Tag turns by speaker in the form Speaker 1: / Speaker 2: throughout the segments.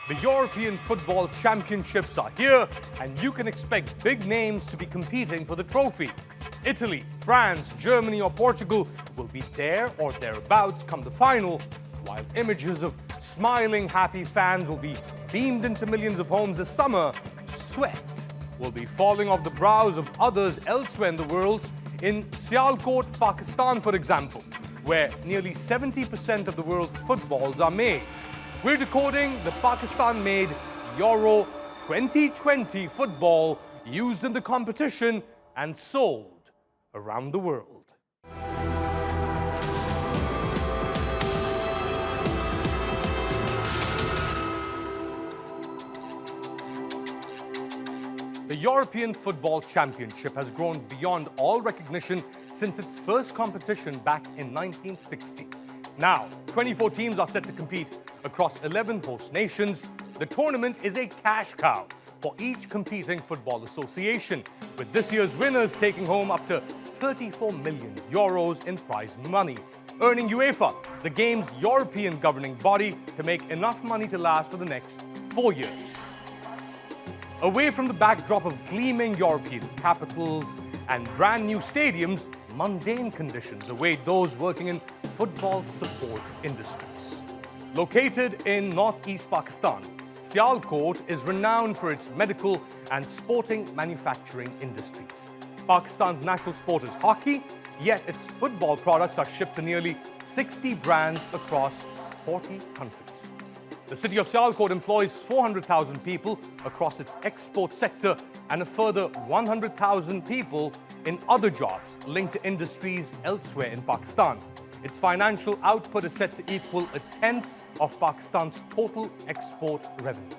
Speaker 1: The European Football Championships are here, and you can expect big names to be competing for the trophy. Italy, France, Germany or Portugal will be there or thereabouts come the final, while images of smiling, happy fans will be beamed into millions of homes this summer. Sweat will be falling off the brows of others elsewhere in the world, in Sialkot, Pakistan, for example, where nearly 70% of the world's footballs are made. We're decoding the Pakistan-made Euro 2020 football used in the competition and sold around the world. The European Football Championship has grown beyond all recognition since its first competition back in 1960. Now, 24 teams are set to compete across 11 host nations. The tournament is a cash cow for each competing football association, with this year's winners taking home up to 34 million euros in prize money, earning UEFA, the game's European governing body, to make enough money to last for the next 4 years. Away from the backdrop of gleaming European capitals and brand new stadiums, mundane conditions await those working in football support industries. Located in northeast Pakistan, Sialkot is renowned for its medical and sporting manufacturing industries. Pakistan's national sport is hockey, yet its football products are shipped to nearly 60 brands across 40 countries. The city of Sialkot employs 400,000 people across its export sector and a further 100,000 people in other jobs linked to industries elsewhere in Pakistan. Its financial output is set to equal a tenth of Pakistan's total export revenue.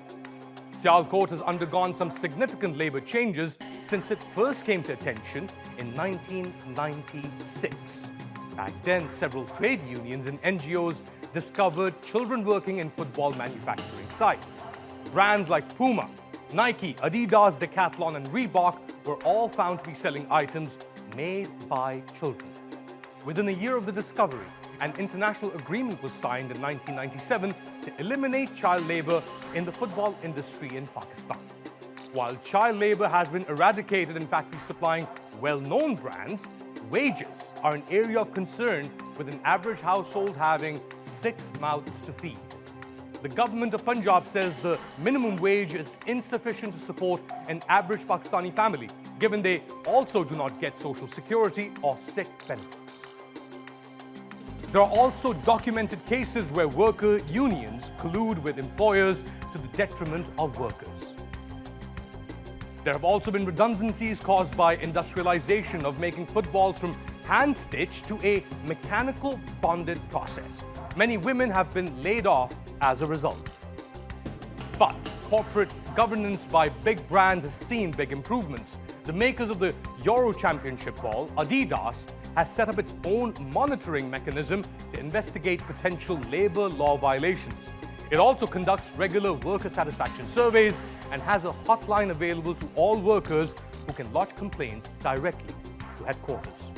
Speaker 1: Sialkot has undergone some significant labor changes since it first came to attention in 1996. Back then, several trade unions and NGOs discovered children working in football manufacturing sites. Brands like Puma, Nike, Adidas, Decathlon and Reebok were all found to be selling items made by children. Within a year of the discovery, an international agreement was signed in 1997 to eliminate child labor in the football industry in Pakistan. While child labor has been eradicated in factories supplying well-known brands, wages are an area of concern, with an average household having 6 mouths to feed. The government of Punjab says the minimum wage is insufficient to support an average Pakistani family, given they also do not get social security or sick benefits. There are also documented cases where worker unions collude with employers to the detriment of workers. There have also been redundancies caused by industrialization of making footballs from hand-stitched to a mechanical bonded process. Many women have been laid off as a result. But corporate governance by big brands has seen big improvements. The makers of the Euro Championship ball, Adidas, has set up its own monitoring mechanism to investigate potential labor law violations. It also conducts regular worker satisfaction surveys and has a hotline available to all workers who can lodge complaints directly to headquarters.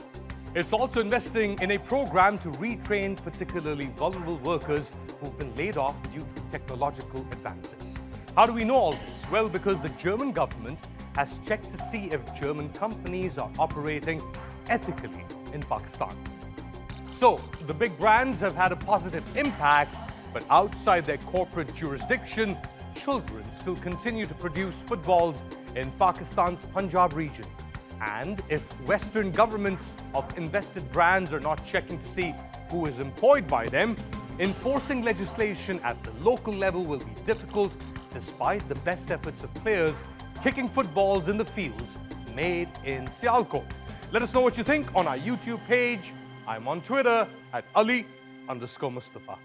Speaker 1: It's also investing in a program to retrain particularly vulnerable workers who've been laid off due to technological advances. How do we know all this? Well, because the German government has checked to see if German companies are operating ethically in Pakistan. So, the big brands have had a positive impact, but outside their corporate jurisdiction, children still continue to produce footballs in Pakistan's Punjab region. And if Western governments of invested brands are not checking to see who is employed by them, enforcing legislation at the local level will be difficult, despite the best efforts of players kicking footballs in the fields made in Sialkot. Let us know what you think on our YouTube page. I'm on Twitter at Ali_Mustafa.